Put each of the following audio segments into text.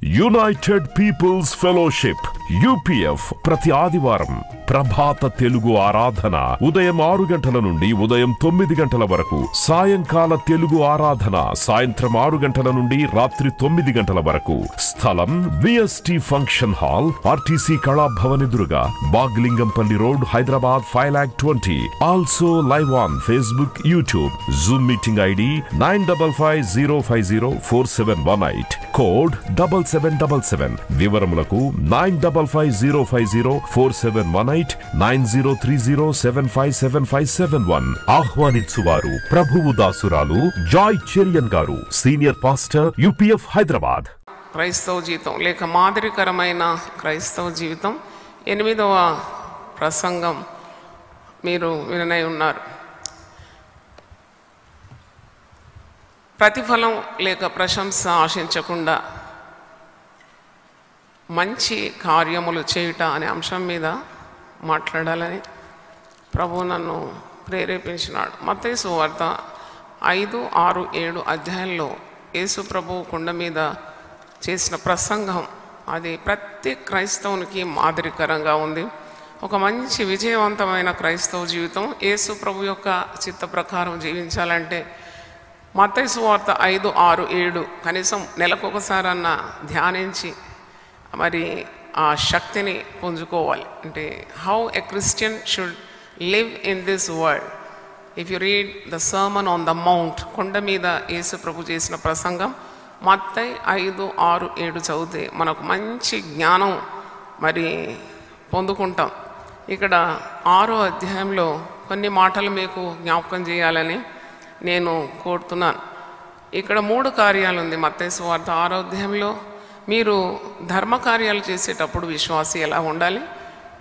United peoples fellowship UPF ప్రతి ఆదివారం ప్రభాత తెలుగు ఆరాధన ఉదయం 6 గంటల నుండి ఉదయం 9 గంటల వరకు, సాయంకాల తెలుగు ఆరాధన సాయంత్రం 6 గంటల నుండి రాత్రి 9 గంటల వరకు. స్థలం VST function hall, RTC Kalabhavan ఎదురుగా, Baglingampally road, Hyderabad 5,20,000. Also live on Facebook, YouTube. Zoom meeting ID 9550504718, code 7777. వివరములకు 9550504718, 9030757571. ఆహ్వానించువారు ప్రభువు దాసురాలు జాయ్ చెరియన్ గారు, సీనియర్ పాస్టర్, UPF హైదరాబాద్. క్రైస్తవ జీవితం లేక మాదిరికరమైన క్రైస్తవ జీవితం 8వ ప్రసంగం మీరు విననై ఉన్నారు. ప్రతిఫలం లేక ప్రశంస ఆశించకుండా మంచి కార్యములు చేయుట అనే అంశం మీద మాట్లాడాలని ప్రభువు నన్ను ప్రేరేపించినాడు. మత్తయి సువార్త 5, 6, 7 అధ్యాయంలో యేసు ప్రభువు కొండ మీద చేసిన ప్రసంగం అది ప్రతి క్రైస్తవునికి మాదిరికరంగా ఉంది. ఒక మంచి విజయవంతమైన క్రైస్తవ జీవితం యేసు ప్రభు యొక్క చిత్త ప్రకారం జీవించాలంటే మత్తయి సువార్త 5, 6, 7 కనీసం నెలకొకసారన్నా ధ్యానించి మరి ఆ శక్తిని పుంజుకోవాలి. అంటే how a Christian should live in this world. If you read the sermon on the mount, కొండ మీద యేసు ప్రభు చేసిన ప్రసంగం మత్తయి 5, 6, 7 చదివితే మనకు మంచి జ్ఞానం మరి పొందుకుంటాం. ఇక్కడ 6వ అధ్యాయంలో కొన్ని మాటలు మీకు జ్ఞాపకం చేయాలని నేను కోరుతున్నాను. ఇక్కడ 3 కార్యాలు ఉంది మత్తయి సువార్త 6వ అధ్యాయంలో. మీరు ధర్మకార్యాలు చేసేటప్పుడు విశ్వాసి ఎలా ఉండాలి,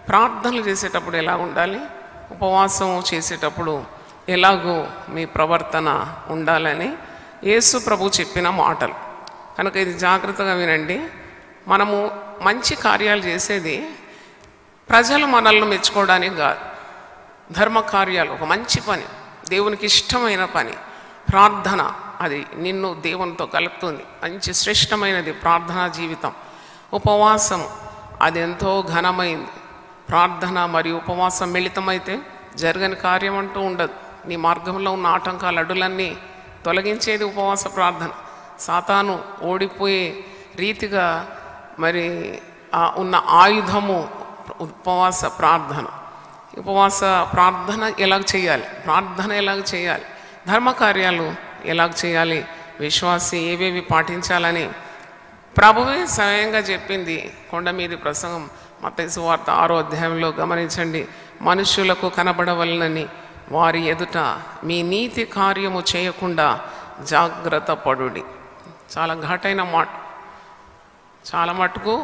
ప్రార్థనలు చేసేటప్పుడు ఎలా ఉండాలి, ఉపవాసం చేసేటప్పుడు ఎలాగో మీ ప్రవర్తన ఉండాలని యేసు ప్రభు చెప్పిన మాటలు. కనుక ఇది జాగ్రత్తగా వినండి. మనము మంచి కార్యాలు చేసేది ప్రజలు మనల్ని మెచ్చుకోవడానికి కాదు. ధర్మకార్యాలు ఒక మంచి పని, దేవునికి ఇష్టమైన పని. ప్రార్థన అది నిన్ను దేవునితో కలుపుతుంది, మంచి శ్రేష్టమైనది ప్రార్థనా జీవితం. ఉపవాసం అది ఎంతో ఘనమైంది. ప్రార్థన మరియు ఉపవాసం మిళితమైతే జరగని కార్యం అంటూ ఉండదు. నీ మార్గంలో ఉన్న ఆటంకాలు అడ్డులన్నీ తొలగించేది ఉపవాస ప్రార్థన. సాతాను ఓడిపోయే రీతిగా మరి ఉన్న ఆయుధము ఉపవాస ప్రార్థన. ఉపవాస ప్రార్థన ఎలాగ చేయాలి, ప్రార్థన ఎలాగ చేయాలి, ధర్మకార్యాలు ఎలాగ చేయాలి, విశ్వాసి ఏవేవి పాటించాలని ప్రభువే స్వయంగా చెప్పింది కొండ మీది ప్రసంగం మత్తయి సువార్త 6వ అధ్యాయంలో. గమనించండి. మనుషులకు కనబడవలనని వారి ఎదుట మీ నీతి కార్యము చేయకుండా జాగ్రత్త పడుడి. చాలా ఘాటైన మాట. చాలా మటుకు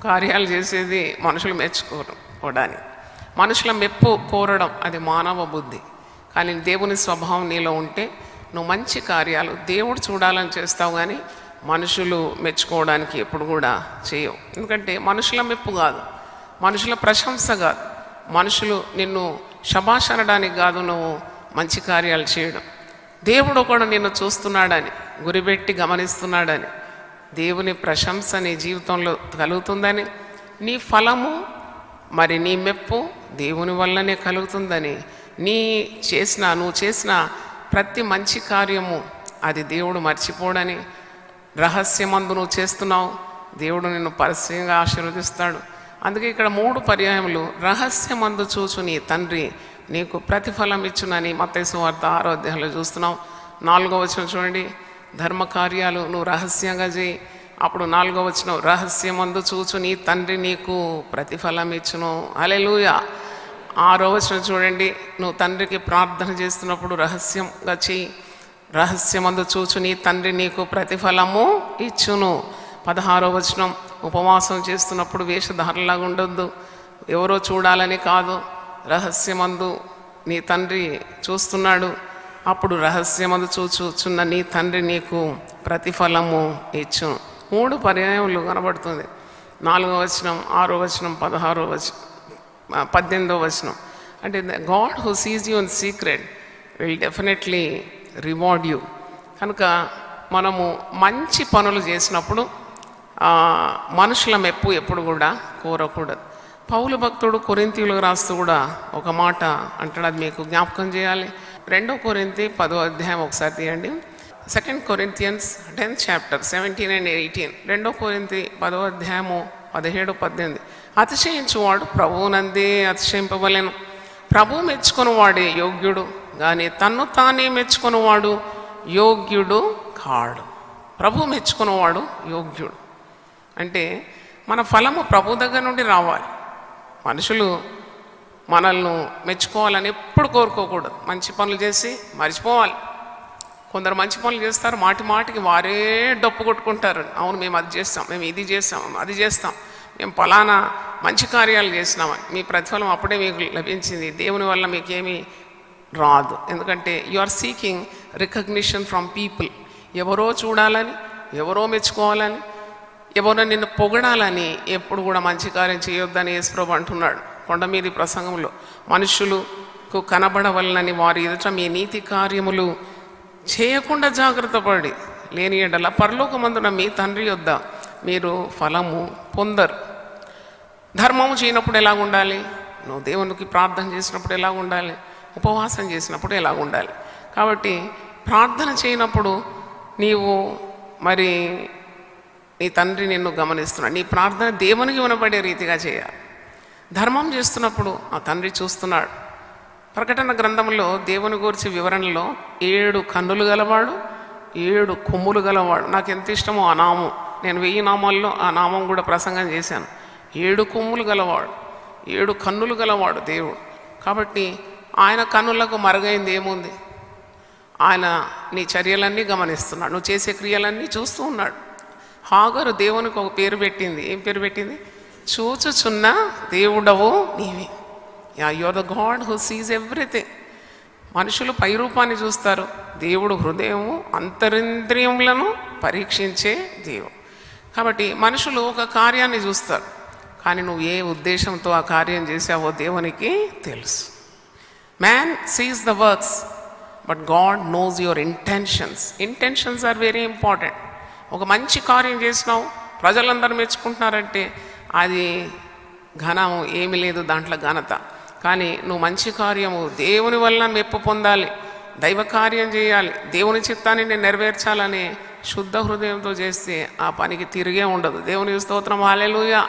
కార్యాలు చేసేది మనుషులు మెచ్చుకోవడానికి, మనుషుల మెప్పు కోరడం అది మానవ బుద్ధి. కానీ దేవుని స్వభావం నీలో ఉంటే నువ్వు మంచి కార్యాలు దేవుడు చూడాలని చేస్తావు, కానీ మనుషులు మెచ్చుకోవడానికి ఎప్పుడు కూడా చేయవు. ఎందుకంటే మనుషుల మెప్పు కాదు, మనుషుల ప్రశంస కాదు, మనుషులు నిన్ను శభాష్ అనడానికి కాదు నువ్వు మంచి కార్యాలు చేయడం. దేవుడు ఒకడు నిన్ను చూస్తున్నాడని, గురిపెట్టి గమనిస్తున్నాడని, దేవుని ప్రశంస నీ జీవితంలో కలుగుతుందని, నీ ఫలము మరి నీ మెప్పు దేవుని వల్లనే కలుగుతుందని, నువ్వు చేసిన ప్రతి మంచి కార్యము అది దేవుడు మర్చిపోడని, రహస్యమందు నువ్వు చేస్తున్నావు, దేవుడు నిన్ను పరస్యంగా ఆశీర్వదిస్తాడు. అందుకే ఇక్కడ 3 పర్యాయములు రహస్యమందు చూచు నీ తండ్రి నీకు ప్రతిఫలం ఇచ్చునని మత్తయి సువార్త 6వ అధ్యాయంలో చూస్తున్నాం. 4వ వచనం చూడండి. ధర్మకార్యాలు నువ్వు రహస్యంగా చేయి. అప్పుడు 4వ వచనం రహస్యమందు చూచు నీ తండ్రి నీకు ప్రతిఫలం ఇచ్చును. హల్లెలూయా. 6వ వచనం చూడండి. నువ్వు తండ్రికి ప్రార్థన చేస్తున్నప్పుడు రహస్యంగా చెయ్యి. రహస్యమందు చూచు నీ తండ్రి నీకు ప్రతిఫలము ఇచ్చును. 16వ వచనం ఉపవాసం చేస్తున్నప్పుడు వేషధారలాగా ఉండొద్దు, ఎవరో చూడాలని కాదు, రహస్యమందు నీ తండ్రి చూస్తున్నాడు, అప్పుడు రహస్యమందు చూచుచున్న నీ తండ్రి నీకు ప్రతిఫలము ఇచ్చును. 3 పర్యాయములు కనబడుతుంది. 4వ వచనం, 6వ వచనం, 16వ వచనం, 18వ వచనం. అంటే God who seize you in secret will definitely reward you. కనుక మనము మంచి పనులు చేసినప్పుడు మనుషుల మెప్పు ఎప్పుడు కూడా కోరకూడదు. పౌలు భక్తుడు కొరింథీయులకు రాస్తూ కూడా ఒక మాట అంటాడు, అది మీకు జ్ఞాపకం చేయాలి. 2 కొరింథీ 10వ అధ్యాయం ఒకసారి తీయండి. 2 Corinthians 10th chapter 17 and 18. 2 కొరింథీ 10వ అధ్యాయము 17, 18. అతిశయించువాడు ప్రభువునందే అతిశయింపవలెను. ప్రభు మెచ్చుకొనివాడే యోగ్యుడు, కానీ తన్ను తానే మెచ్చుకొనివాడు యోగ్యుడు కాడు. ప్రభు మెచ్చుకున్నవాడు యోగ్యుడు. అంటే మన ఫలము ప్రభు దగ్గర నుండి రావాలి. మనుషులు మనల్ని మెచ్చుకోవాలని ఎప్పుడు కోరుకోకూడదు. మంచి పనులు చేసి మర్చిపోవాలి. కొందరు మంచి పనులు చేస్తారు, మాటి మాటికి వారే డప్పు కొట్టుకుంటారు. అవును, మేము అది చేస్తాం, మేము ఇది చేస్తాం, అది చేస్తాం, మేము ఫలానా మంచి కార్యాలు చేసినామని. మీ ప్రతిఫలం అప్పుడే మీకు లభించింది. దేవుని వల్ల మీకేమీ రాదు. ఎందుకంటే you are seeking recognition from people. ఎవరో చూడాలని, ఎవరో మెచ్చుకోవాలని, ఎవరో నిన్ను పొగడాలని ఎప్పుడు కూడా మంచి కార్యం చేయొద్దని యేసుప్రభు అంటున్నాడు కొండ మీది ప్రసంగంలో. మనుషులకు కనబడవలనని వారి ఎదుట మీ నీతి కార్యములు చేయకుండా జాగ్రత్త పడి లేని ఎడల పరలోకమందున మీ తండ్రి యొద్ద మీరు ఫలము పొందరు. ధర్మము చేయనప్పుడు ఎలాగ ఉండాలి? నువ్వు దేవునికి ప్రార్థన చేసినప్పుడు ఎలాగ ఉండాలి? ఉపవాసం చేసినప్పుడు ఎలాగ ఉండాలి? కాబట్టి ప్రార్థన చేయనప్పుడు నీవు మరి నీ తండ్రి నిన్ను గమనిస్తున్నాడు. నీ ప్రార్థన దేవునికి వినపడే రీతిగా చేయాలి. ధర్మం చేస్తున్నప్పుడు ఆ తండ్రి చూస్తున్నాడు. ప్రకటన గ్రంథంలో దేవుని గురించి వివరణలో 7 కన్నులు గలవాడు, 7 కొమ్ములు గలవాడు. నాకు ఎంత ఇష్టమో ఆ నామం. నేను 1000 నామాల్లో ఆ నామం కూడా ప్రసంగం చేశాను. 7 కొమ్ములు గలవాడు, 7 కన్నులు గలవాడు దేవుడు. కాబట్టి ఆయన కన్నులకు మరుగైంది ఏముంది? ఆయన నీ చర్యలన్నీ గమనిస్తున్నాడు, నువ్వు చేసే క్రియలన్నీ చూస్తూ ఉన్నాడు. హాగరు దేవునికి ఒక పేరు పెట్టింది. ఏం పేరు పెట్టింది? చూచుచున్న దేవుడవు నీవి. You are the God who sees everything. మనుషులు పై రూపాన్ని చూస్తారు, దేవుడు హృదయము అంతరింద్రియములను పరీక్షించే దేవుడు. కాబట్టి మనుషులు ఒక కార్యాన్ని చూస్తారు, కానీ నువ్వు ఏ ఉద్దేశంతో ఆ కార్యం చేసావో దేవునికి తెలుసు. Man sees the works, but God knows your intentions. Intentions are very important. ఒక మంచి కార్యం చేసినావు, ప్రజలందరూ మెచ్చుకుంటున్నారంటే అది ఘనము ఏమీ లేదు దాంట్లో ఘనత. కానీ నువ్వు మంచి కార్యము దేవుని వల్ల మెప్పు పొందాలి, దైవ కార్యం చేయాలి, దేవుని చిత్తాన్ని నేను నెరవేర్చాలని శుద్ధ హృదయంతో చేస్తే ఆ పనికి తిరిగే ఉండదు. దేవుని స్తోత్రం, హల్లెలూయా.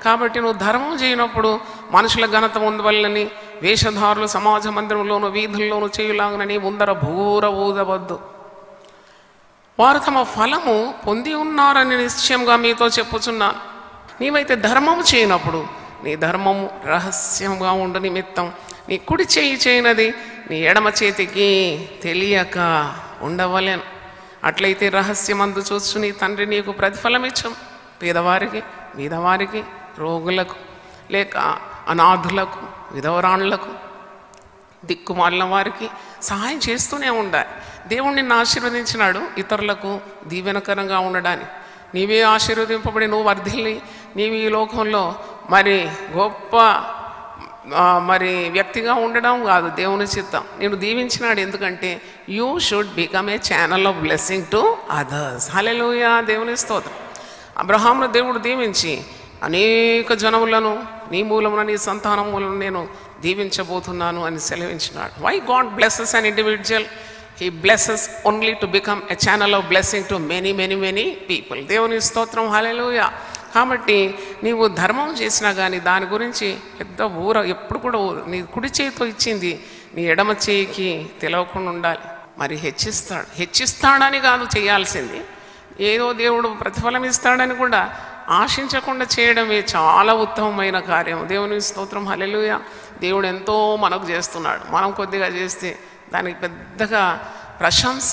కాబట్టి నువ్వు ధర్మం చేయనప్పుడు మనుషుల ఘనత ఉండవల్లని వేషధారులు సమాజ మందిరంలోను వీధుల్లోనూ చేయులాగునని ముందర భూర ఊదవద్దు. వారు తమ ఫలము పొంది ఉన్నారని నిశ్చయంగా మీతో చెప్పుచున్నాను. నీవైతే ధర్మము చేయనప్పుడు నీ ధర్మము రహస్యంగా ఉండు నిమిత్తం నీ కుడి చేయి చేయనది నీ ఎడమ చేతికి తెలియక ఉండవలెను. అట్లయితే రహస్యమందు చూస్తూ నీ తండ్రి నీకు ప్రతిఫలమిచ్చం. పేదవారికి, బీదవారికి, రోగులకు, లేక అనాథులకు, విధవరాణులకు, దిక్కుమాలిన వారికి సహాయం చేస్తూనే ఉండాలి. దేవుడు నిన్ను ఆశీర్వదించినాడు ఇతరులకు దీవెనకరంగా ఉండడానికి. నీవే ఆశీర్వదింపబడి నువ్వు వర్ధిల్లి నీవు ఈ లోకంలో మరి గొప్ప మరి వ్యక్తిగా ఉండడం కాదు దేవుని చిత్తం. నేను దీవించినాడు ఎందుకంటే you should become a channel of blessing to others. హల్లెలూయా, దేవుని స్తోత్రం. అబ్రహామును దేవుడు దీవించి అనేక జనములను నీ మూలమున నీ సంతానం మూలమున నేను దీవించబోతున్నాను అని సెలవించినాడు. Why God blesses an individual? He blesses only to become a channel of blessing to many, many, many people. దేవుని స్తోత్రం, హల్లెలూయా. కాబట్టి నీవు ధర్మం చేసినా కానీ దాని గురించి పెద్ద ఎప్పుడు కూడా నీ కుడి చేతితో ఇచ్చింది నీ ఎడమ చేయికి తెలవకుండా ఉండాలి. మరి హెచ్చిస్తాడని కాదు చేయాల్సింది, ఏదో దేవుడు ప్రతిఫలం ఇస్తాడని కూడా ఆశించకుండా చేయడమే చాలా ఉత్తమమైన కార్యం. దేవుని స్తోత్రం, హల్లెలూయా. దేవుడు ఎంతో మనకు చేస్తున్నాడు. మనం కొద్దిగా చేస్తే దానికి పెద్దగా ప్రశంస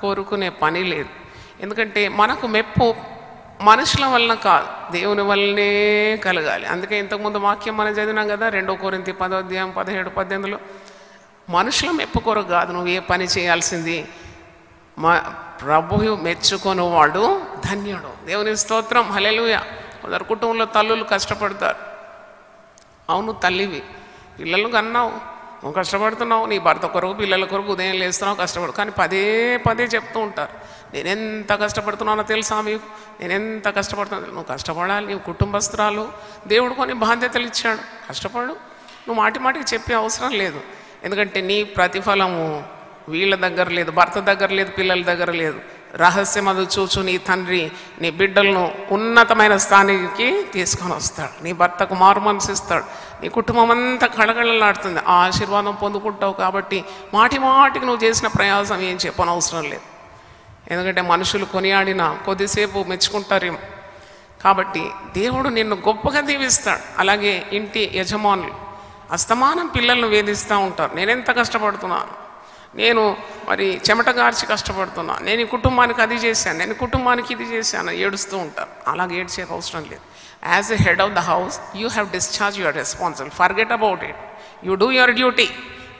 కోరుకునే పని లేదు. ఎందుకంటే మనకు మెప్పు మనుషుల వలన కాదు, దేవుని వల్లనే కలగాలి. అందుకే ఇంతకుముందు వాక్యం మనం చదివినాం కదా, 2 కొరింథీ 10వ అధ్యాయం 17, 18లో మనుషుల మెప్పు కొరకు కాదు నువ్వు ఏ పని చేయాల్సింది, ప్రభువు మెచ్చుకొనివాడు ధన్యుడు. దేవుని స్తోత్రం, హల్లెలూయా. కొందరు కుటుంబంలో తల్లులు కష్టపడతారు. అవును, తల్లివి, పిల్లలు కన్నావు, నువ్వు కష్టపడుతున్నావు, నీ భర్త కొరకు పిల్లల కొరకు ఉదయం లేస్తున్నావు, కష్టపడు. కానీ పదే పదే చెప్తూ ఉంటారు, నేనెంత కష్టపడుతున్నానో తెలుసా మీకు, నేనెంత కష్టపడుతున్నాను. నువ్వు కష్టపడాలి, నువ్వు కుటుంబస్తురాలు, దేవుడు కొన్ని బాధ్యతలు ఇచ్చాడు, కష్టపడు. నువ్వు మాటి మాటికి చెప్పే అవసరం లేదు. ఎందుకంటే నీ ప్రతిఫలము వీళ్ళ దగ్గర లేదు, భర్త దగ్గర లేదు, పిల్లల దగ్గర లేదు. రహస్యమందు చూచు నీ తండ్రి నీ బిడ్డలను ఉన్నతమైన స్థానానికి తీసుకొని వస్తాడు. నీ భర్తకు మారు మనసు ఇస్తాడు. నీ కుటుంబం అంతా కళకళలాడుతుంది. ఆ ఆశీర్వాదం పొందుకుంటావు. కాబట్టి మాటి మాటికి నువ్వు చేసిన ప్రయాసం ఏం చెప్పనవసరం లేదు. ఎందుకంటే మనుషులు కొనియాడిన కొద్దిసేపు మెచ్చుకుంటారేమో. కాబట్టి దేవుడు నిన్ను గొప్పగా దీవిస్తాడు. అలాగే ఇంటి యజమానులు అస్తమానం పిల్లలను వేధిస్తూ ఉంటారు, నేనెంత కష్టపడుతున్నాను, నేను మరి చెమట గార్చి కష్టపడుతున్నా, నేను ఈ కుటుంబానికి అది చేశాను, నేను కుటుంబానికి ఇది చేశాను, ఏడుస్తూ ఉంటాను. అలాగే ఏడ్చే అవసరం లేదు. As a head of the house you have discharge your responsible. Forget about it. You do your duty.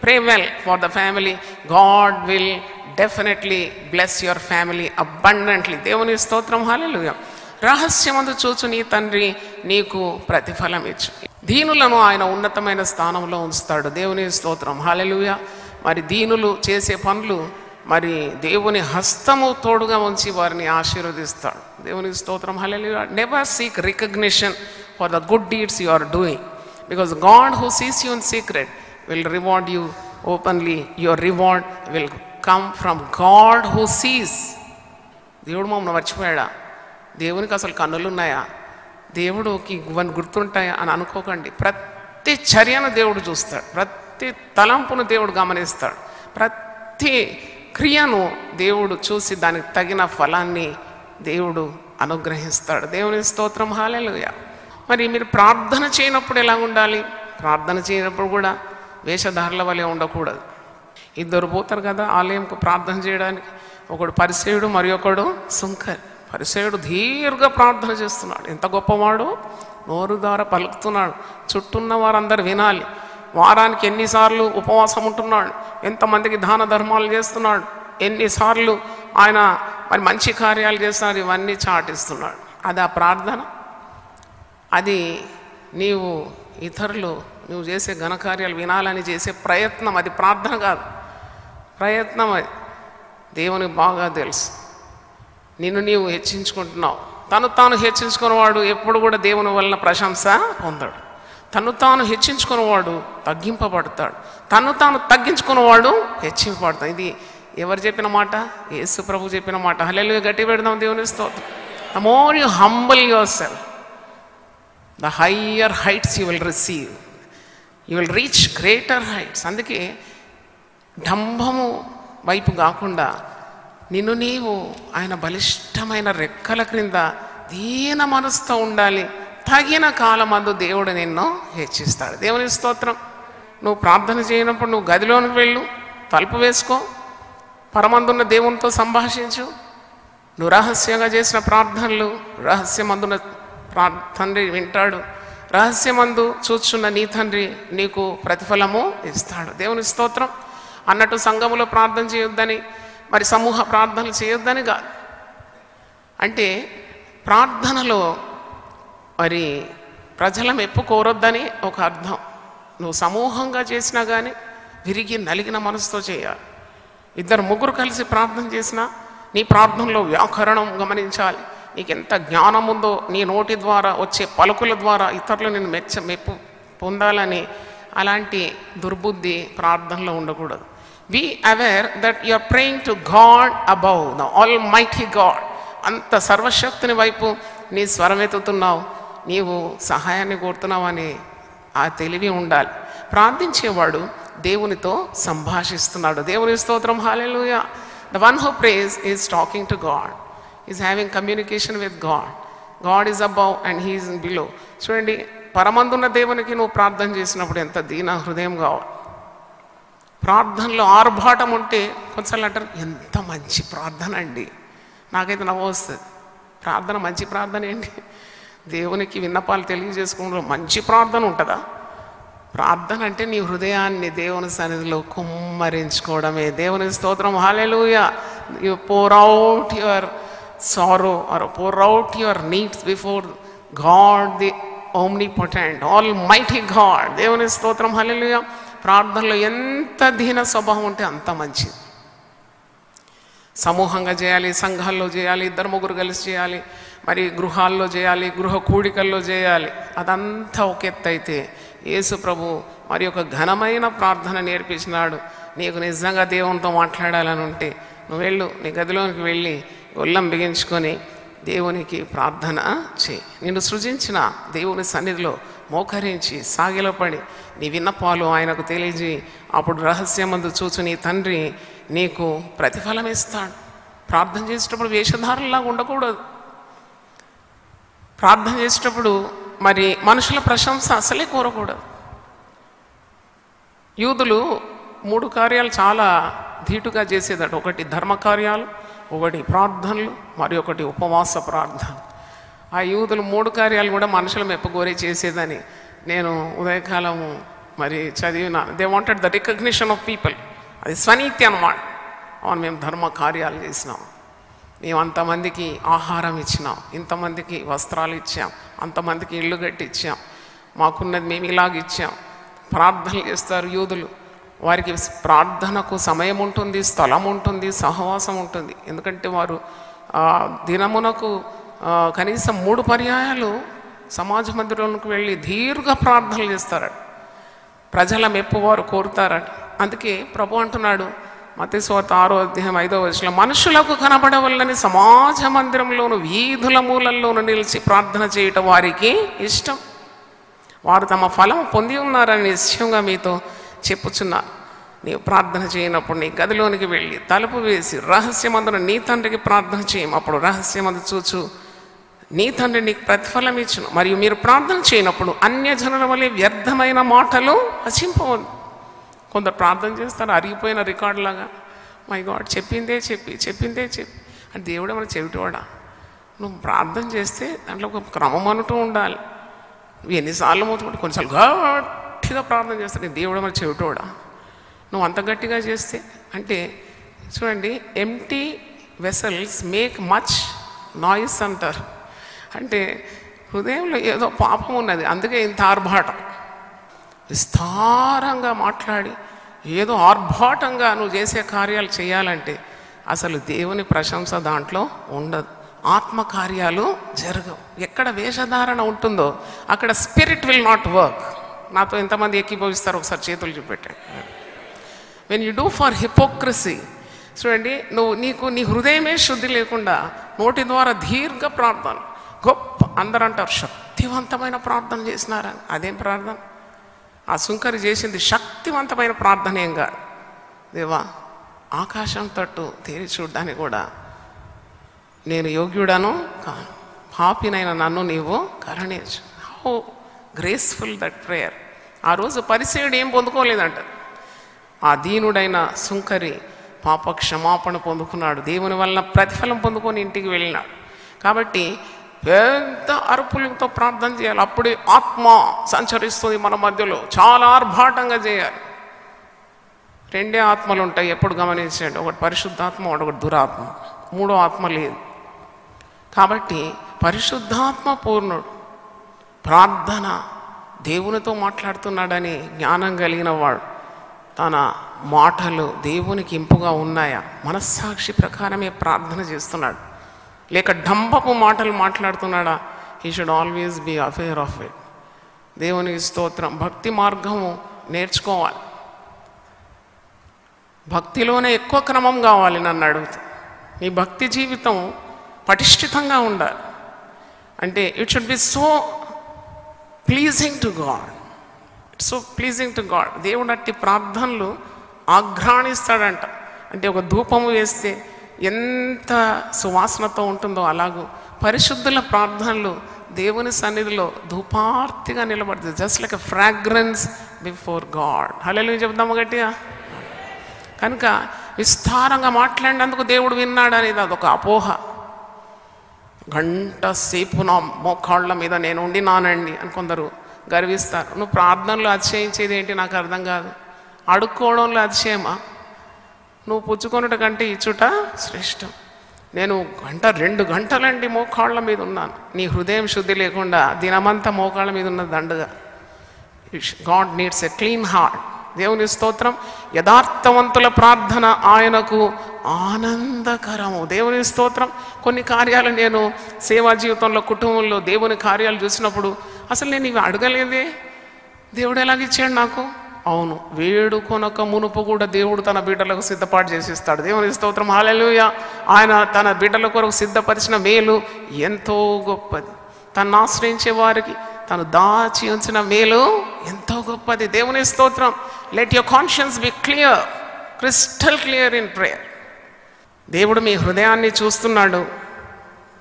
Pray well for the family. God will definitely bless your family abundantly. దేవుని స్తోత్రం. హల్లెలూయా. రహస్యమందు చూచు నీ తండ్రి నీకు ప్రతిఫలం ఇచ్చు. దీనులను ఆయన ఉన్నతమైన స్థానంలో ఉంచుతాడు. దేవుని స్తోత్రం. హల్లెలూయా. మరి దీనులు చేసే పనులు మరి దేవుని హస్తము తోడుగా ఉంచి వారిని ఆశీర్వదిస్తాడు. దేవుని స్తోత్రం. హల్లెలూయా. Never seek recognition for the good deeds you are doing, because God who sees you in secret will reward you openly. Your reward will come from God who sees. దేవుడు మమ్మల్ని మర్చిపోయాడా? దేవునికి అసలు కన్నులు ఉన్నాయా? దేవుడికి ఇవన్నీ గుర్తుంటాయా అని అనుకోకండి. ప్రతి చర్యను దేవుడు చూస్తాడు, ప్రతి తలంపును దేవుడు గమనిస్తాడు, ప్రతి క్రియను దేవుడు చూసి దానికి తగిన ఫలాన్ని దేవుడు అనుగ్రహిస్తాడు. దేవుని స్తోత్రం. హల్లెలూయా. మరి మీరు ప్రార్థన చేయనప్పుడు ఎలా ఉండాలి? ప్రార్థన చేయనప్పుడు కూడా వేషధారుల వలె ఉండకూడదు. ఇద్దరు పోతారు కదా ఆలయంకు ప్రార్థన చేయడానికి, ఒకడు పరిసేయుడు మరి ఒకడు సుంకరి. పరిసేయుడు దీర్ఘ ప్రార్థన చేస్తున్నాడు, ఎంత గొప్పవాడు, నోరు ద్వారా పలుకుతున్నాడు, చుట్టూన్న వారందరూ వినాలి. వారానికి ఎన్నిసార్లు ఉపవాసం ఉంటున్నాడు, ఎంతమందికి దాన ధర్మాలు చేస్తున్నాడు, ఎన్నిసార్లు ఆయన మరి మంచి కార్యాలు చేస్తున్నాడు, ఇవన్నీ చాటిస్తున్నాడు. అది ఆ ప్రార్థన. అది నీవు ఇతరులు నువ్వు చేసే ఘనకార్యాలు వినాలని చేసే ప్రయత్నం, అది ప్రార్థన కాదు, ప్రయత్నం. అది దేవునికి బాగా తెలుసు. నిన్ను నీవు హెచ్చించుకుంటున్నావు. తను తాను హెచ్చించుకున్నవాడు ఎప్పుడు కూడా దేవుని వలన ప్రశంస పొందాడు. తను తాను హెచ్చించుకున్నవాడు తగ్గింపబడతాడు, తను తాను తగ్గించుకున్నవాడు హెచ్చింపబడతాడు. ఇది ఎవరు చెప్పిన మాట? యేసు ప్రభు చెప్పిన మాట. హల్లెలూయా. గట్టి పెడదాం దేవుని స్తోత్రం. The more you humble your self, the higher heights you will receive. You will reach greater heights. అందుకే డంభము వైపు కాకుండా నిన్ను నీవు ఆయన బలిష్టమైన రెక్కల క్రింద దీన మనసుతో ఉండాలి. తగిన కాలమందు దేవుడు నిన్ను హెచ్చిస్తాడు. దేవుని స్తోత్రం. నువ్వు ప్రార్థన చేయనప్పుడు నువ్వు గదిలోనికి వెళ్ళు, తలుపు వేసుకో, పరమందున్న దేవునితో సంభాషించు. నువ్వు రహస్యంగా చేసిన ప్రార్థనలు రహస్యమందున తండ్రి వింటాడు. రహస్యమందు చూచున్న నీ తండ్రి నీకు ప్రతిఫలము ఇస్తాడు. దేవుని స్తోత్రం. అన్నట్టు సంఘములో ప్రార్థన చేయొద్దని, మరి సమూహ ప్రార్థనలు చేయొద్దని కాదు. అంటే ప్రార్థనలో మరి ప్రజల మెప్పు కోరొద్దని ఒక అర్థం. నువ్వు సమూహంగా చేసినా కానీ విరిగి నలిగిన మనసుతో చేయాలి. ఇద్దరు ముగ్గురు కలిసి ప్రార్థన చేసినా నీ ప్రార్థనలో వ్యాకరణం గమనించాలి. నీకు ఎంత జ్ఞానం ఉందో, నీ నోటి ద్వారా వచ్చే పలుకుల ద్వారా ఇతరులు నేను మెప్పు పొందాలని అలాంటి దుర్బుద్ధి ప్రార్థనలో ఉండకూడదు. Be aware that you are praying to God above, the almighty God. అంత సర్వశక్తిని వైపు నీ స్వరమెత్తుతున్నావు, నీవు సహాయాన్ని కోరుతున్నావు అని ఆ తెలివి ఉండాలి. ప్రార్థించేవాడు దేవునితో సంభాషిస్తున్నాడు. దేవుని స్తోత్రం. హల్లెలూయా. The one who prays is talking to God, is having communication with God. God is above and he is below. చూడండి, పరమందున్న దేవునికి నువ్వు ప్రార్థన చేసినప్పుడు ఎంత దీన హృదయం కావాలి. ప్రార్థనలో ఆర్భాటం ఉంటే కొంచెం అంటారు, ఎంత మంచి ప్రార్థన అండి. నాకైతే నవ్వు వస్తుంది. ప్రార్థన మంచి ప్రార్థన ఏంటి? దేవునికి విన్నపాలు తెలియజేసుకోవడంలో మంచి ప్రార్థన ఉంటుందా? ప్రార్థన అంటే నీ హృదయాన్ని దేవుని సన్నిధిలో కుమ్మరించుకోవడమే. దేవుని స్తోత్రం. హల్లెలూయా. You pour out your sorrow or pour out your needs before God, the omnipotent, almighty God. దేవుని స్తోత్రం. హల్లెలూయా. ప్రార్థనలో ఎంత దీన స్వభావం ఉంటే అంత మంచిది. సమూహంగా చేయాలి, సంఘాల్లో చేయాలి, 2-3 కలిసి చేయాలి, మరి గృహాల్లో చేయాలి, గృహ కూడికల్లో చేయాలి. అదంతా ఒక ఎత్తు అయితే యేసు ప్రభు మరి ఒక ఘనమైన ప్రార్థన నేర్పించినాడు. నీకు నిజంగా దేవునితో మాట్లాడాలని ఉంటే నువ్వు వెళ్ళు, నీ గదిలోనికి వెళ్ళి ఒళ్ళం బిగించుకొని దేవునికి ప్రార్థన చేయి. నిన్ను సృజించిన దేవుని సన్నిధిలో మోకరించి సాగిలపడి నీ విన్నపాలు ఆయనకు తెలియజేయి. అప్పుడు రహస్యమందు చూచు నీ తండ్రి నీకు ప్రతిఫలం ఇస్తాడు. ప్రార్థన చేసేటప్పుడు వేషధారులాగా ఉండకూడదు. ప్రార్థన చేసేటప్పుడు మరి మనుషుల ప్రశంస అసలే కోరకూడదు. యూదులు 3 కార్యాలు చాలా ధీటుగా చేసేదట. ఒకటి ధర్మ కార్యాలు, ఒకటి ప్రార్థనలు, మరి ఒకటి ఉపవాస ప్రార్థన. ఆ యూదులు 3 కార్యాలు కూడా మనుషుల మెప్పగోరే చేసేదని నేను ఉదయకాలము మరి చదివినాను. They wanted the recognition of people. అది స్వనీతి అన్నమాట. అవును, మేము ధర్మ కార్యాలు చేసినాం, మేము అంతమందికి ఆహారం ఇచ్చినాం, ఇంతమందికి వస్త్రాలు ఇచ్చాం, అంతమందికి ఇళ్ళు కట్టించాం, మాకున్నది మేము ఇలాగిచ్చాం. ప్రార్థనలు చేస్తారు యూదులు. వారికి ప్రార్థనకు సమయం ఉంటుంది, స్థలం ఉంటుంది, సహవాసం ఉంటుంది. ఎందుకంటే వారు దినమునకు కనీసం 3 పర్యాయాలు సమాజ మందిరంలోకి వెళ్ళి దీర్ఘ ప్రార్థనలు చేస్తారట. ప్రజల మెప్పు వారు కోరుతారట. అందుకే ప్రభు అంటున్నాడు మత్తయి సువార్త 6వ అధ్యాయం 5వ వచనంలో, మనుషులకు కనబడవల్లని సమాజ మందిరంలోను వీధుల మూలల్లోనూ నిలిచి ప్రార్థన చేయటం వారికి ఇష్టం. వారు తమ ఫలం పొంది ఉన్నారని నిశ్చయంగా మీతో చెప్పుచున్నారు. నీవు ప్రార్థన చేయనప్పుడు నీ గదిలోనికి వెళ్ళి తలుపు వేసి రహస్యమందున నీ తండ్రికి ప్రార్థన చేయము. అప్పుడు రహస్యమందు చూచు నీ తండ్రి నీకు ప్రతిఫలం ఇచ్చును. మరియు మీరు ప్రార్థన చేయనప్పుడు అన్యజనుల వలె వ్యర్థమైన మాటలు వచింపవద్దు. కొందరు ప్రార్థన చేస్తారు అరిగిపోయిన రికార్డులాగా. మై గాడ్, చెప్పిందే చెప్పి అంటే దేవుడే మన చెవిటోడా. నువ్వు ప్రార్థన చేస్తే దాంట్లో ఒక క్రమం అంటూ ఉండాలి. నువ్వు ఎన్నిసార్లు మూతుకుంటే కొన్నిసార్లు గట్టిగా ప్రార్థన చేస్తాడు, దేవుడు మన చెవిటోడా. నువ్వు అంత గట్టిగా చేస్తే అంటే చూడండి, empty vessels make much noise అంటారు. అంటే హృదయంలో ఏదో పాపం ఉన్నది, అందుకే ఇంత ఆర్భాటం. విస్తారంగా మాట్లాడి ఏదో ఆర్భాటంగా నువ్వు చేసే కార్యాలు చేయాలంటే అసలు దేవుని ప్రశంస దాంట్లో ఉండదు. ఆత్మకార్యాలు జరగవు. ఎక్కడ వేషధారణ ఉంటుందో అక్కడ స్పిరిట్ విల్ నాట్ వర్క్. నాతో ఎంతమంది ఎక్కిపోయిస్తారు ఒకసారి చేతులు చూపెట్టండి. When you do for hypocrisy, చూడండి, నీ హృదయమే శుద్ధి లేకుండా నోటి ద్వారా దీర్ఘ ప్రార్థన, గొప్ప అందరూ అంటారు శక్తివంతమైన ప్రార్థన చేసినారని. అదేం ప్రార్థన? ఆ సుంకరి చేసింది శక్తివంతమైన ప్రార్థన ఏం కాదు. దేవా, ఆకాశం తట్టు తేరి చూడ్డానికి కూడా నేను యోగ్యుడను కాను, పాపినైన నన్ను నీవు కరుణించు. How graceful that prayer. ఆ రోజు పరిసేయుడు ఏం పొందుకోలేదంట. ఆ దీనుడైన సుంకరి పాప క్షమాపణ పొందుకున్నాడు, దేవుని వలన ప్రతిఫలం పొందుకొని ఇంటికి వెళ్ళినాడు. కాబట్టి పెద్ద అరుపులతో ప్రార్థన చేయాలి. అప్పుడే ఆత్మ సంచరిస్తుంది మన మధ్యలో. చాలా ఆర్భాటంగా చేయాలి. 2 ఆత్మలు ఉంటాయి, ఎప్పుడు గమనించండి. ఒకటి పరిశుద్ధాత్మ, ఒకటి దురాత్మ. 3వ ఆత్మ లేదు. కాబట్టి పరిశుద్ధాత్మ పూర్ణుడు ప్రార్థన దేవునితో మాట్లాడుతున్నాడని జ్ఞానం కలిగిన వాడు తన మాటలు దేవునికి ఇంపుగా ఉన్నాయా, మనస్సాక్షి ప్రకారమే ప్రార్థన చేస్తున్నాడు, లేక డంబపు మాటలు మాట్లాడుతున్నాడా? He should always be aware of it. దేవునికి స్తోత్రం. భక్తి మార్గము నేర్చుకోవాలి. భక్తిలోనే ఎక్కువ క్రమం కావాలి. నన్ను అడుగుతా, నీ భక్తి జీవితం పటిష్ఠితంగా ఉండాలి. అంటే it should be so pleasing to God. It's so pleasing to God. దేవుడు అట్టి ప్రార్థనలు ఆఘ్రాణిస్తాడంట. అంటే ఒక ధూపము వేస్తే ఎంత సువాసనతో ఉంటుందో అలాగూ పరిశుద్ధుల ప్రార్థనలు దేవుని సన్నిధిలో ధూపార్తిగా నిలబడుతుంది. Just like a fragrance before God. హల్లెలూయా చెప్దాము గట్టిగా. కనుక విస్తారంగా మాట్లాడినందుకు దేవుడు విన్నాడు అనేది అదొక అపోహ. గంట సేపు నా మోకాళ్ళ మీద నేను ఉండినానండి అని కొందరు గర్విస్తారు. నువ్వు ప్రార్థనలో అతిశయించేది ఏంటి నాకు అర్థం కాదు. అడుక్కోవడంలో అతిశయమా? నువ్వు పుచ్చుకొనుట కంటే ఇచ్చుట శ్రేష్టం. నేను 1-2 గంటలండి మోకాళ్ళ మీద ఉన్నాను. నీ హృదయం శుద్ధి లేకుండా దినమంతా మోకాళ్ళ మీద ఉన్న దండగా. God needs a clean heart. దేవుని స్తోత్రం. యథార్థవంతుల ప్రార్థన ఆయనకు ఆనందకరము. దేవుని స్తోత్రం. కొన్ని కార్యాలు నేను సేవా జీవితంలో, కుటుంబంలో దేవుని కార్యాలు చూసినప్పుడు అసలు నేను ఇవి అడగలేదే, దేవుడు ఎలాగిచ్చాడు నాకు. అవును, వేడుకొనక మునుపు కూడా దేవుడు తన బిడ్డలకు సిద్ధపాటు చేసిస్తాడు. దేవుని స్తోత్రం. హల్లెలూయా. ఆయన తన బిడ్డల కొరకు సిద్ధపరిచిన మేలు ఎంతో గొప్పది. తను ఆశ్రయించే వారికి తను దాచి ఉంచిన మేలు ఎంతో గొప్పది. దేవుని స్తోత్రం. Let your conscience be clear, crystal clear in prayer. దేవుడు మీ హృదయాన్ని చూస్తున్నాడు.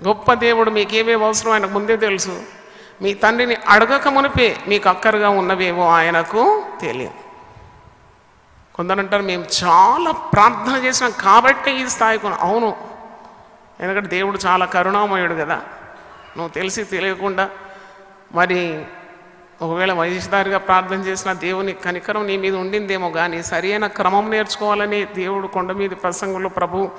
గొప్ప దేవుడు. మీకు ఏవేవి అవసరం ఆయనకు ముందే తెలుసు. మీ తండ్రిని అడగక మునిపే మీకు అక్కరగా ఉన్నవేవో ఆయనకు తెలియదు. కొందరంటారు మేము చాలా ప్రార్థన చేసినాం కాబట్టి ఈ స్థాయికి. అవును, ఎందుకంటే దేవుడు చాలా కరుణామయుడు కదా. నువ్వు తెలిసి తెలియకుండా మరి ఒకవేళ వయసుదారిగా ప్రార్థన చేసిన దేవుని కనికరం నీ మీద ఉండిందేమో, కానీ సరైన క్రమం నేర్చుకోవాలని దేవుడు కొండ మీద ప్రసంగంలో ప్రభు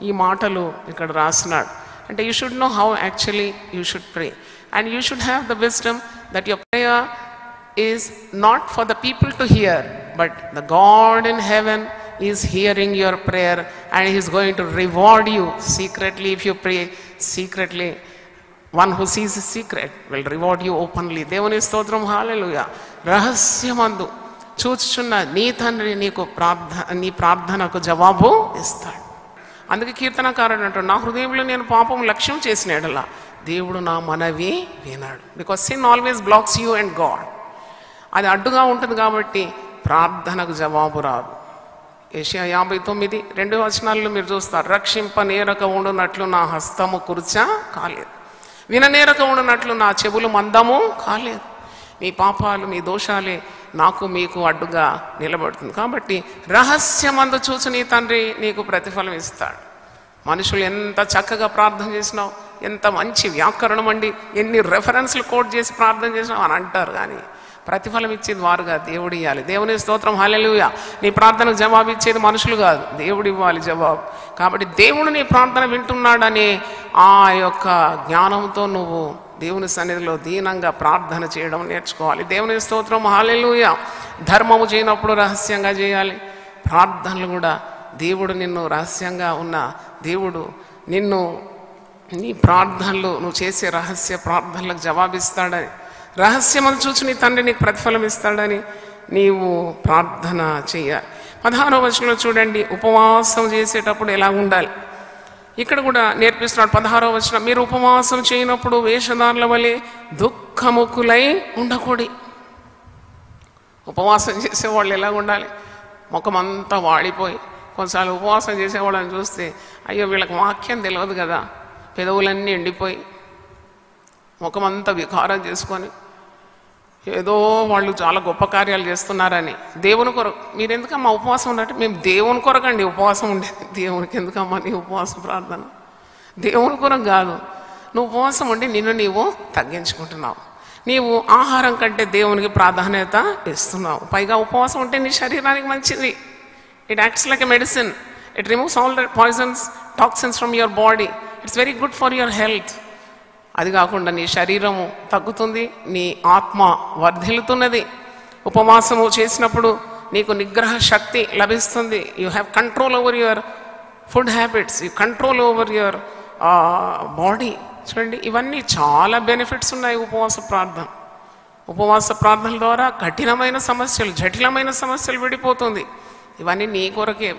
ఈ మాటలు ఇక్కడ రాస్తున్నాడు. అంటే you should know how actually you should pray. And you should have the wisdom that your prayer is not for the people to hear, but the God in heaven is hearing your prayer and He is going to reward you secretly. If you pray secretly, one who sees the secret will reward you openly. దేవుని స్తోత్రం. హల్లెలూయా. రహస్యమందు చూచుచున్న నీ తండ్రి నీ ప్రార్థనకు జవాబు ఇస్తాడు. అందుకే కీర్తనకారుడు అంటాడు, నా హృదయంలో నేను పాపం లక్ష్యం చేసిన ఎడల దేవుడు నా మనవి వినాడు. Because sin always blocks you and God. అది అడ్డుగా ఉంటుంది కాబట్టి ప్రార్థనకు జవాబు రాదు. యెషయా 59:2 మీరు చూస్తారు, రక్షింప నేరక ఉండునట్లు నా హస్తము కుర్చ కాలేదు, విననేరక ఉండునట్లు నా చెవులు మందము కాలేదు. మీ పాపాలు మీ దోషాలే నాకు మీకు అడ్డుగా నిలబడుతుంది. కాబట్టి రహస్యమందు చూసి నీ తండ్రి నీకు ప్రతిఫలం ఇస్తాడు. మనుషులు ఎంత చక్కగా ప్రార్థన చేసినావు, ఎంత మంచి వ్యాకరణం అండి, ఎన్ని రెఫరెన్స్లు కోట్ చేసి ప్రార్థన చేసినావు అని అంటారు, కానీ ప్రతిఫలం ఇచ్చేది వారుగా దేవుడు ఇవ్వాలి. దేవుని స్తోత్రం. హల్లెలూయా. నీ ప్రార్థనకు జవాబు ఇచ్చేది మనుషులు కాదు, దేవుడు ఇవ్వాలి జవాబు. కాబట్టి దేవుడు నీ ప్రార్థన వింటున్నాడని ఆ యొక్క జ్ఞానంతో నువ్వు దేవుని సన్నిధిలో దీనంగా ప్రార్థన చేయడం నేర్చుకోవాలి. దేవుని స్తోత్రం. హల్లెలూయా. ధర్మము చేయనప్పుడు రహస్యంగా చేయాలి. ప్రార్థనలు కూడా దేవుడు నిన్ను రహస్యంగా ఉన్న దేవుడు నిన్ను నీ ప్రార్థనలు నువ్వు చేసే రహస్య ప్రార్థనలకు జవాబిస్తాడని, రహస్యమని చూసి నీ తండ్రి నీకు ప్రతిఫలం ఇస్తాడని నీవు ప్రార్థన చేయాలి. 16వ వచనంలో చూడండి, ఉపవాసం చేసేటప్పుడు ఎలా ఉండాలి. ఇక్కడ కూడా నేర్పిస్తున్నాడు. 16వ వచనం, మీరు ఉపవాసం చేయనప్పుడు వేషధారుల వలె దుఃఖముఖులై ఉండకూడి. ఉపవాసం చేసేవాళ్ళు ఎలా ఉండాలి? ముఖమంతా వాడిపోయి, కొన్నిసార్లు ఉపవాసం చేసేవాళ్ళని చూస్తే అయ్యో వీళ్ళకి వాక్యం తెలియదు కదా, పెదవులన్నీ ఎండిపోయి ముఖమంతా వికారం చేసుకొని ఏదో వాళ్ళు చాలా గొప్ప కార్యాలు చేస్తున్నారని దేవుని కొరకు. మీరు ఎందుకమ్మా ఉపవాసం ఉన్నట్టు? మేము దేవుని కొరకండి ఉపవాసం ఉండేది. దేవునికి ఎందుకమ్మా నీ ఉపవాసం ప్రార్థన? దేవుని కొరకు కాదు. నువ్వు ఉపవాసం ఉండి నిన్ను నీవు తగ్గించుకుంటున్నావు. నీవు ఆహారం కంటే దేవునికి ప్రాధాన్యత ఇస్తున్నావు. పైగా ఉపవాసం ఉంటే నీ శరీరానికి మంచిది. It acts like a medicine. It removes all the poisons, toxins from your body. It's very good for your health. అది కాకుండా నీ శరీరము తగ్గుతుంది, నీ ఆత్మ వర్ధిల్లుతున్నది. ఉపవాసము చేసినప్పుడు నీకు నిగ్రహ శక్తి లభిస్తుంది. You have control over your food habits, you control over your body. చూడండి, ఇవన్నీ చాలా బెనిఫిట్స్ ఉన్నాయి ఉపవాస ప్రార్థన. ఉపవాస ప్రార్థనల ద్వారా కఠినమైన సమస్యలు, జటిలమైన సమస్యలు విడిపోతుంది. ఇవన్నీ నీ కొరకే,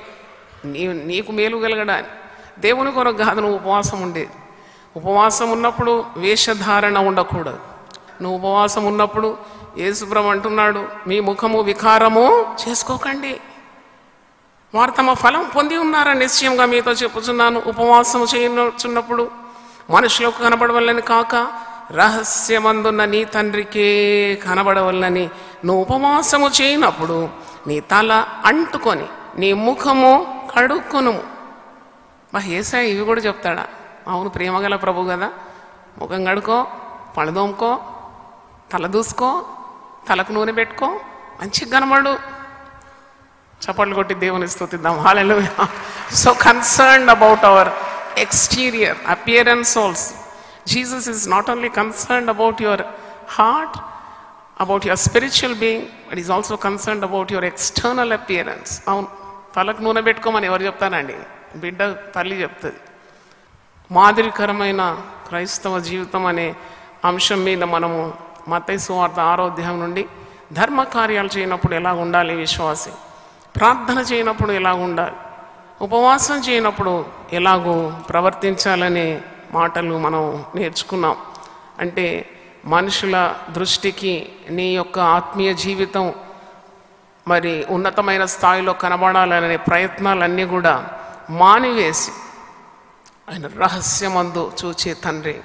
నీకు మేలు కలగడానికి, దేవుని కొరకు కాదు నువ్వు ఉపవాసం ఉండేది. ఉపవాసం ఉన్నప్పుడు వేషధారణ ఉండకూడదు. నువ్వు ఉపవాసం ఉన్నప్పుడు యేసుప్రభు అంటున్నాడు, మీ ముఖము వికారము చేసుకోకండి, వారు తమ ఫలం పొంది ఉన్నారని నిశ్చయంగా మీతో చెప్పుచున్నాను. ఉపవాసము చేయనున్నప్పుడు మనుషులకు కనబడవల్లని కాక రహస్యమందున్న నీ తండ్రికే కనబడవల్లని నువ్వు ఉపవాసము చేయనప్పుడు నీ తల అంటుకొని నీ ముఖము కడుక్కును. యేసయ్య ఇవి కూడా చెప్తాడా? అవును, ప్రేమగల ప్రభు కదా. ముఖం కడుకో, పళ్ళదోముకో, తల దూసుకో, తలకు నూనె పెట్టుకో, మంచిగా కనబడు. చప్పట్లు కొట్టి దేవుని స్తుతిద్దాం. హల్లెలూయా. So concerned about our exterior appearance also. Jesus is not only concerned about your heart, about your spiritual being, but he's also concerned about your external appearance. అవును, తలకు నూనె పెట్టుకోమని ఎవరు చెప్తానండి? బిడ్డ తల్లి చెప్తుంది. మాదిరికరమైన క్రైస్తవ జీవితం అనే అంశం మీద మనము మత్తయి సువార్త 6వ అధ్యాయం నుండి ధర్మ కార్యాలు చేయనప్పుడు ఎలా ఉండాలి విశ్వాసి, ప్రార్థన చేయనప్పుడు ఎలా ఉండాలి, ఉపవాసం చేయనప్పుడు ఎలాగో ప్రవర్తించాలనే మాటలు మనం నేర్చుకున్నాం. అంటే మనుషుల దృష్టికి నీ యొక్క ఆత్మీయ జీవితం మరి ఉన్నతమైన స్థాయిలో కనబడాలనే ప్రయత్నాలన్నీ కూడా మానివేసి ఆయన రహస్యమందు చూచే తండ్రి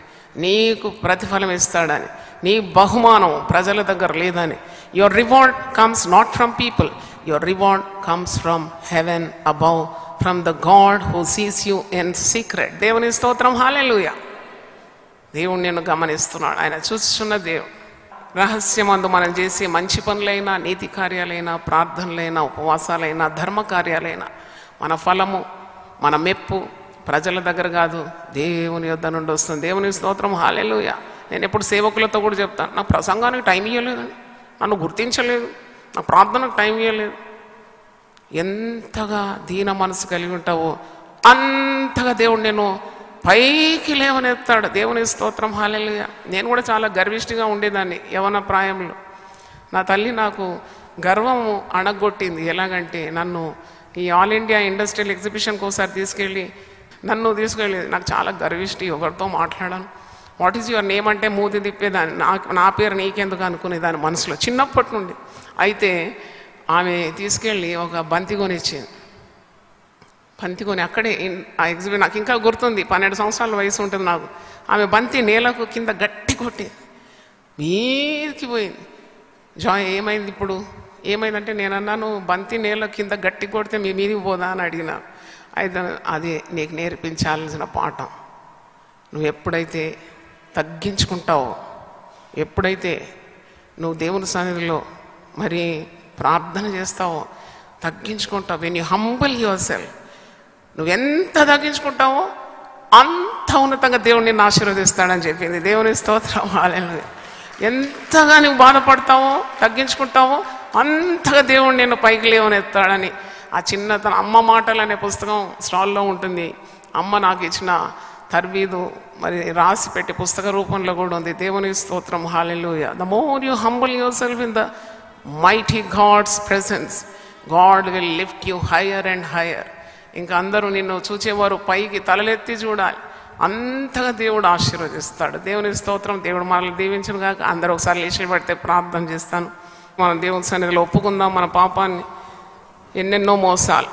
నీకు ప్రతిఫలం ఇస్తాడని, నీ బహుమానం ప్రజల దగ్గర లేదని. Your reward comes not from people, your reward comes from heaven above, from the God who sees you in secret. దేవుని స్తోత్రం, హల్లెలూయా. దేవుడు నిన్ను గమనిస్తున్నాడు, ఆయన చూస్తున్న దేవుడు. రహస్యమందు మనం చేసే మంచి పనులైనా, నీతి కార్యాలైనా, ప్రార్థనలైనా, ఉపవాసాలైనా, ధర్మ కార్యాలైనా మన ఫలము, మన మెప్పు ప్రజల దగ్గర కాదు, దేవుని యొద్ద నుండి వస్తుంది. దేవుని స్తోత్రం, హల్లెలూయా. నేను ఎప్పుడు సేవకులతో కూడా చెప్తాను, నాకు ప్రసంగానికి టైం ఇవ్వలేదు, నన్ను గుర్తించలేదు, నాకు ప్రార్థనకు టైం ఇవ్వలేదు. ఎంతగా దీన మనసు కలిగి ఉంటావో అంతగా దేవుడు నేను పైకి లేవనెత్తాడు. దేవుని స్తోత్రం, హల్లెలూయా. నేను కూడా చాలా గర్విష్టిగా ఉండేదాన్ని యవ్వన ప్రాయంలో. నా తల్లి నాకు గర్వం అణగొట్టింది. ఎలాగంటే నన్ను ఈ ఆల్ ఇండియా ఇండస్ట్రియల్ ఎగ్జిబిషన్కి ఒకసారి తీసుకెళ్ళి నాకు చాలా గర్విష్టి, ఎవరితో మాట్లాడాను. వాట్ ఈజ్ యువర్ నేమ్ అంటే మూతి తిప్పేదాన్ని. నా పేరు నీకెందుకు అనుకునేదాన్ని మనసులో చిన్నప్పటి నుండి. అయితే ఆమె తీసుకెళ్ళి ఒక బంతి కొనిచ్చింది. బంతి కొని అక్కడే ఆ ఎగ్జిబిషన్ నాకు ఇంకా గుర్తుంది, 12 సంవత్సరాల వయసు ఉంటుంది నాకు. ఆమె బంతి నేలకు కింద గట్టి కొట్టింది, మీదికి పోయింది. జాయ్ ఏమైంది ఇప్పుడు, ఏమైందంటే నేను అన్నాను, బంతి నేల కింద గట్టి కొడితే మీ మీదికి పోదా అని అడిగినా. అయితే అది నీకు నేర్పించాల్సిన పాఠం. నువ్వు ఎప్పుడైతే తగ్గించుకుంటావో, ఎప్పుడైతే నువ్వు దేవుని సన్నిధిలో మరి ప్రార్థన చేస్తావో, తగ్గించుకుంటావు. When you humble yourself, నువ్వు ఎంత తగ్గించుకుంటావో అంత ఉన్నతంగా దేవుడు నిన్ను ఆశీర్వదిస్తాడని చెప్పింది. దేవుని స్తోత్రం, హల్లెలూయా. ఎంతగా నువ్వు బాధపడతావో, తగ్గించుకుంటావో అంతగా దేవుడు నిన్ను పైకి లేవనెత్తాడని ఆ చిన్నతన అమ్మ మాటలు అనే పుస్తకం స్టాల్లో ఉంటుంది. అమ్మ నాకు ఇచ్చిన తర్బీదు మరి రాసి పెట్టి పుస్తక రూపంలో కూడా ఉంది. దేవుని స్తోత్రం, హల్లెలూయా. The more you humble yourself in the mighty God's presence, God will lift you higher and higher. ఇంకా అందరూ నిన్ను చూచేవారు పైకి తలలెత్తి చూడాలి, అంతగా దేవుడు ఆశీర్వదిస్తాడు. దేవుని స్తోత్రం. దేవుడు మనల్ని దీవించను కాక. అందరూ ఒకసారి లేచి పడితే ప్రార్థన చేస్తాను. మనం దేవుని సన్నిధిలో ఒప్పుకుందాం మన పాపాన్ని. ఎన్నెన్నో మోసాలు,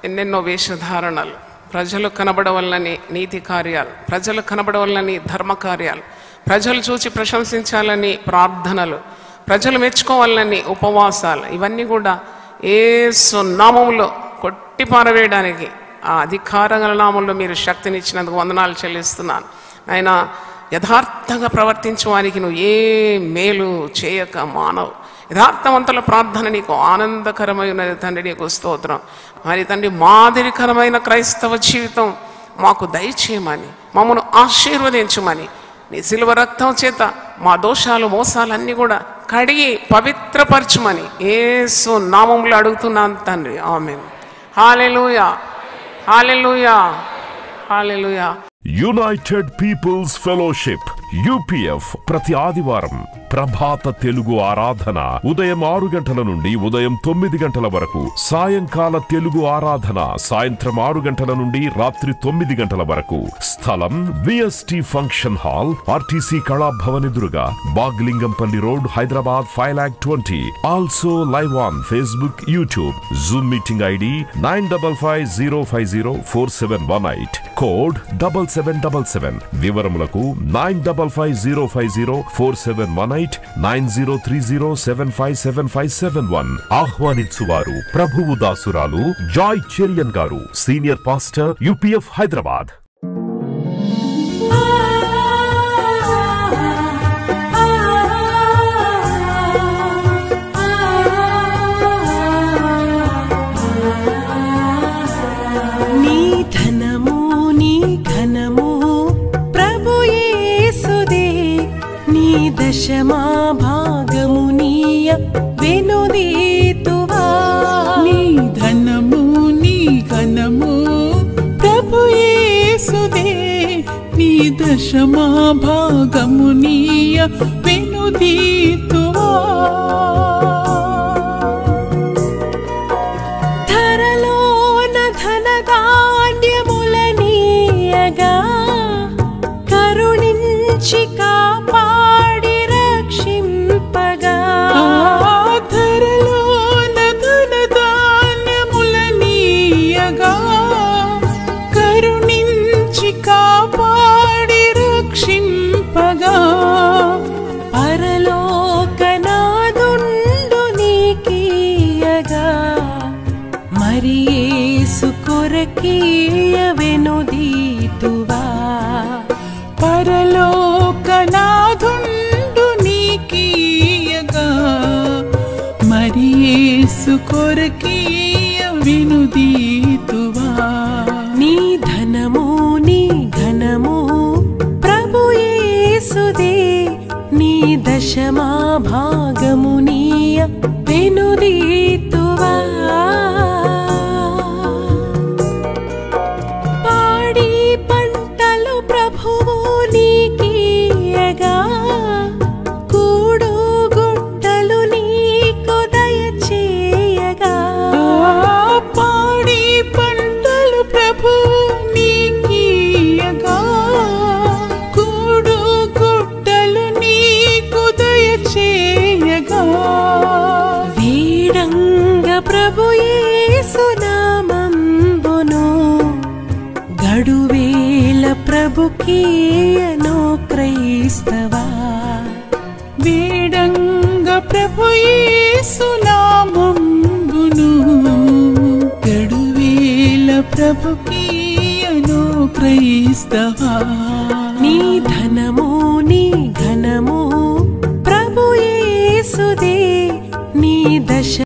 ఎన్నెన్నో వేషధారణలు, ప్రజలు కనబడవలనని నీతి కార్యాలు, ప్రజలు కనబడవలనని ధర్మ కార్యాలు, ప్రజలు చూసి ప్రశంసించాలని ప్రార్థనలు, ప్రజలు మెచ్చుకోవాలని ఉపవాసాలు, ఇవన్నీ కూడా యేసు నామములో కొట్టి పారవేయడానికి ఆ అధికారగల నామంలో మీరు శక్తినిచ్చినందుకు వందనాలు చెల్లిస్తున్నాను. ఆయన యథార్థంగా ప్రవర్తించే వారికి నువ్వు ఏ మేలు చేయక మానవు. యథార్థవంతుల ప్రార్థన నీకు ఆనందకరమైన తండ్రి, నీకు స్తోత్రం. మరి తండ్రి, మాదిరికరమైన క్రైస్తవ జీవితం మాకు దయచేయమని, మమ్మను ఆశీర్వదించమని, నీ సిలువ రక్తం చేత మా దోషాలు మోసాలన్నీ కూడా కడిగి పవిత్రపరచుమని యేసు నామములో అడుగుతున్నాను తండ్రి, ఆమేన్. హల్లెలూయా, హల్లెలూయా, హల్లెలూయా. యునైటెడ్ పీపుల్స్ ఫెలోషిప్ UPF ప్రతి ఆదివారం ప్రభాత తెలుగు ఆరాధన ఉదయం 6 గంటల నుండి ఉదయం 9 గంటల వరకు, సాయంకాల తెలుగు ఆరాధన సాయంత్రం 6 గంటల నుండి రాత్రి 9 గంటల వరకు. స్థలం VST function hall, RTC Kalabhavan ఎదురుగా, Baglingampally road, Hyderabad 5,20,000. Also live on Facebook, YouTube. Zoom meeting ID 9550504718, code 7777. వివరములకు 9550504718, 9030757571. ఆహ్వానించువారు ప్రభువు దాసురాలు జాయ్ చెరియన్ గారు, సీనియర్ పాస్టర్, UPF హైదరాబాద్. నీ ధనము నీ ఘనము ప్రభు యేసుదే, నీ దశమా భాగము నీ వెనుదీతువా నీ ధనము నీ ఘనము ప్రభు యేసుదే నీ దశమా భాగము నీయ వెనుదీతువా ధరలోన ధనధాన్యములనీయగా కరుణించి కాపాడి రక్షింపగా ధరలోన ధనధాన్యములనీయగా కరుణించి కాపాడి రక్షింపగా పరలోకనాదుండు నీకీయగా మరి యేసు కొరకీయ వెనుదీతువా పరలోకనాథుండు నీకీయగా మరి యేసు కొరకీయ వెనుదీతువా నీ ధనము నీ ఘనము ప్రభు యేసుదే నీ దశమా భాగము నీయ వెనుదీతువా పాడి పంటలు ప్రభువు నీకీయగా కూడు గుట్టలు నీకు దయచేయగా పాడి పంటలు ప్రభు నీకీయగా కూడు గుట్టలు నీకు దయచేయగా వీడంగ ప్రభు యేసు నామంబును గడువేల ప్రభుకీయను క్రైస్తవా వేడంగ ప్రభు యేసు నామంబును గడువేల ప్రభుకీయను క్రైస్తవా నీ ధనము నీ ఘనము ప్రభు యేసుదే నీ దశ